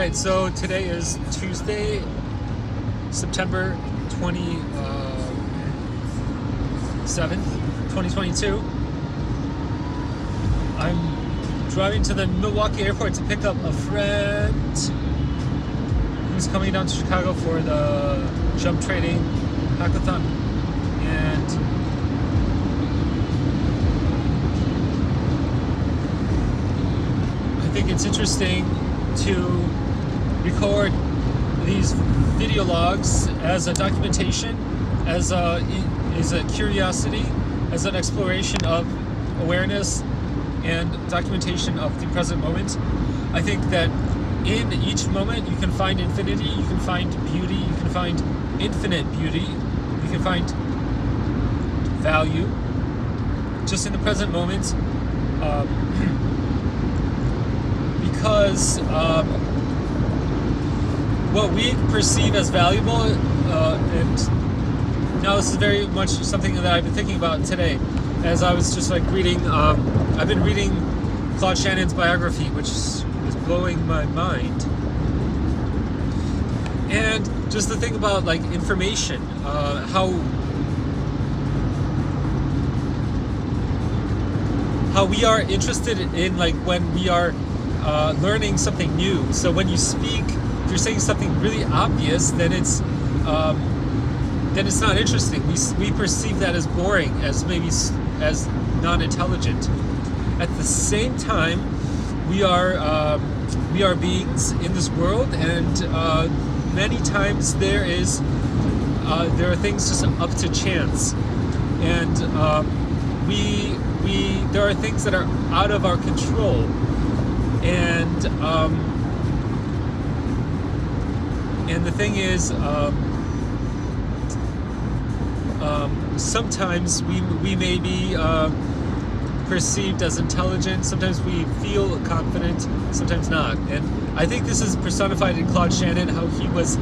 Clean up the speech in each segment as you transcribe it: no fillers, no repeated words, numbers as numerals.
Alright, so today is Tuesday, September 27th, 2022. I'm driving to the Milwaukee airport to pick up a friend who's coming down to Chicago for the jump training hackathon. And I think it's interesting to record these video logs as a documentation, as a curiosity, as an exploration of awareness and documentation of the present moment. I think that in each moment you can find infinity, you can find beauty, you can find infinite beauty, you can find value just in the present moment. Because what we perceive as valuable, and now this is very much something that I've been thinking about today, as I was just like reading, I've been reading Claude Shannon's biography, which is blowing my mind. And just the thing about like information, how we are interested in like when we are learning something new. So when you speak, if you're saying something really obvious, then it's not interesting. We perceive that as boring, as maybe as non-intelligent. At the same time, we are beings in this world, and many times there are things just up to chance, and there are things that are out of our control. And the thing is, sometimes we may be perceived as intelligent, sometimes we feel confident, sometimes not. And I think this is personified in Claude Shannon, how he was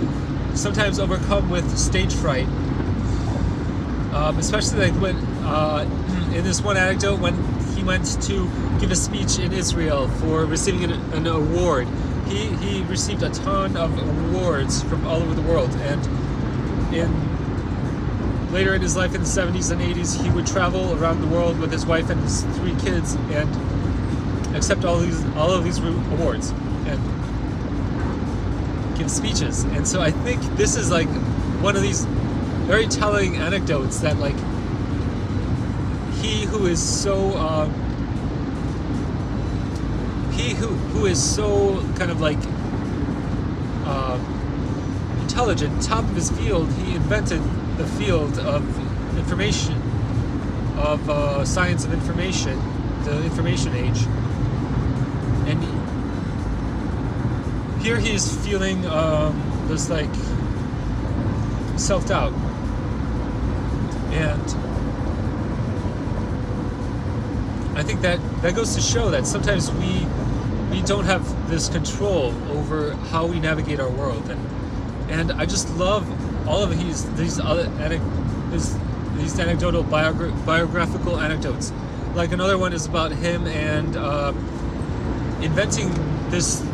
sometimes overcome with stage fright. Especially like when, in this one anecdote, when he went to give a speech in Israel for receiving an award. He received a ton of awards from all over the world, and later in his life in the 70s and 80s, he would travel around the world with his wife and his 3 kids and accept all of these awards and give speeches. And so I think this is like one of these very telling anecdotes that like he who is so who is so kind of like intelligent, top of his field, he invented the field of information, of science of information, the information age. And here he is feeling this like self-doubt. And I think that goes to show that sometimes we don't have this control over how we navigate our world, and I just love all of these anecdotal biographical anecdotes. Like another one is about him and inventing this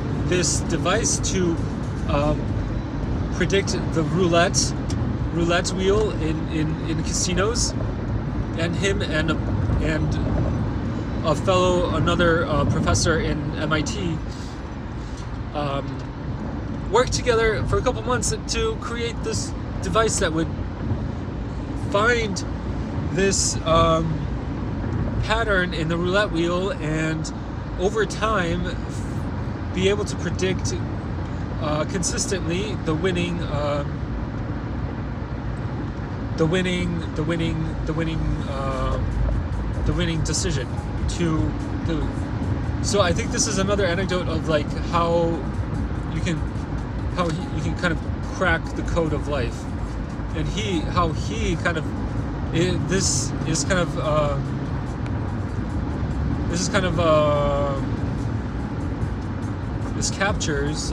device to predict the roulette wheel in casinos, and him and another professor in MIT worked together for a couple months to create this device that would find this pattern in the roulette wheel, and over time be able to predict consistently the winning decision to the. So I think this is another anecdote of like how you can kind of crack the code of life, and this captures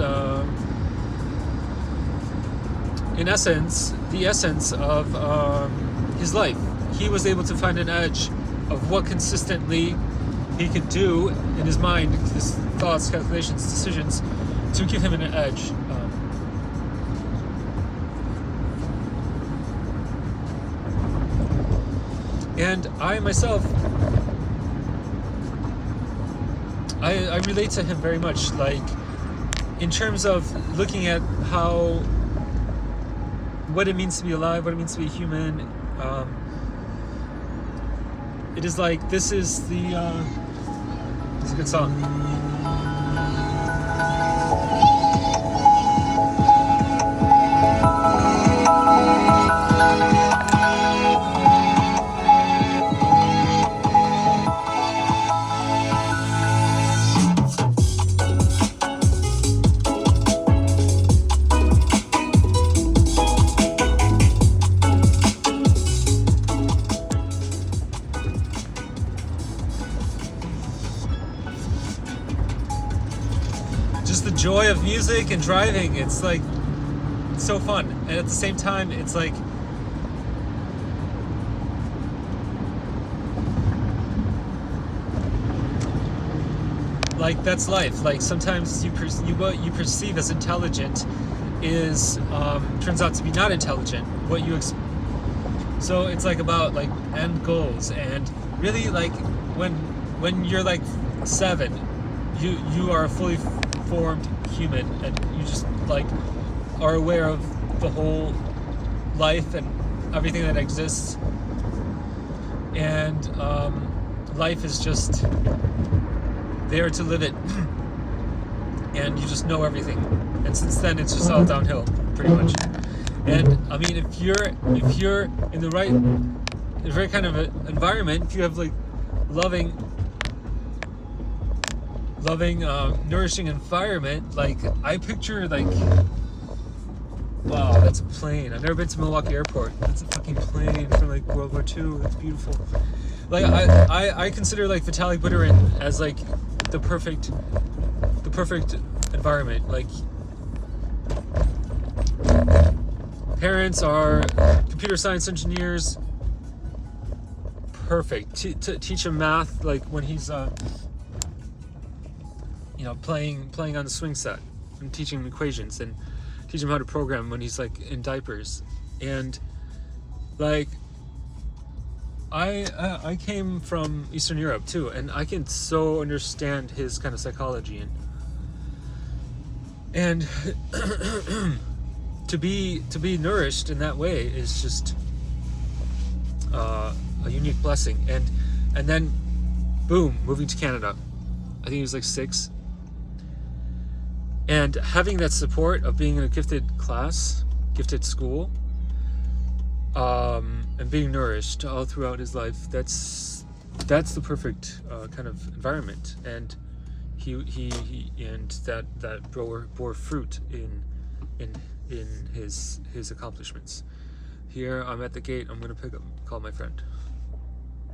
in essence the essence of his life. He was able to find an edge of what consistently he could do in his mind, his thoughts, calculations, decisions, to give him an edge. And I myself, I relate to him very much, like in terms of looking at what it means to be alive, what it means to be human. It is like, this is it's a good song. Just the joy of music and driving, it's like so fun, and at the same time it's like that's life. Like sometimes what you perceive as intelligent is turns out to be not intelligent. So it's like about like end goals, and really like when you're like 7, you are a fully formed human, and you just like are aware of the whole life and everything that exists, and life is just there to live it, and you just know everything, and since then it's just all downhill pretty much. And I mean, if you're in the right kind of environment, if you have like loving nourishing environment, like I picture like, wow, that's a plane. I've never been to Milwaukee Airport. That's a fucking plane from like World War II. That's beautiful. Like I consider like Vitalik Buterin as like the perfect environment. Like parents are computer science engineers. Perfect. To teach him math, like when he's playing on the swing set, and teaching him equations, and teach him how to program when he's like in diapers. And like I came from Eastern Europe too, and I can so understand his kind of psychology, and to be nourished in that way is just a unique blessing. And then boom, moving to Canada. I think he was like 6. And having that support of being in a gifted school, and being nourished all throughout his life, that's the perfect kind of environment. And he and that bore fruit in his accomplishments. Here I'm at the gate. I'm gonna call my friend.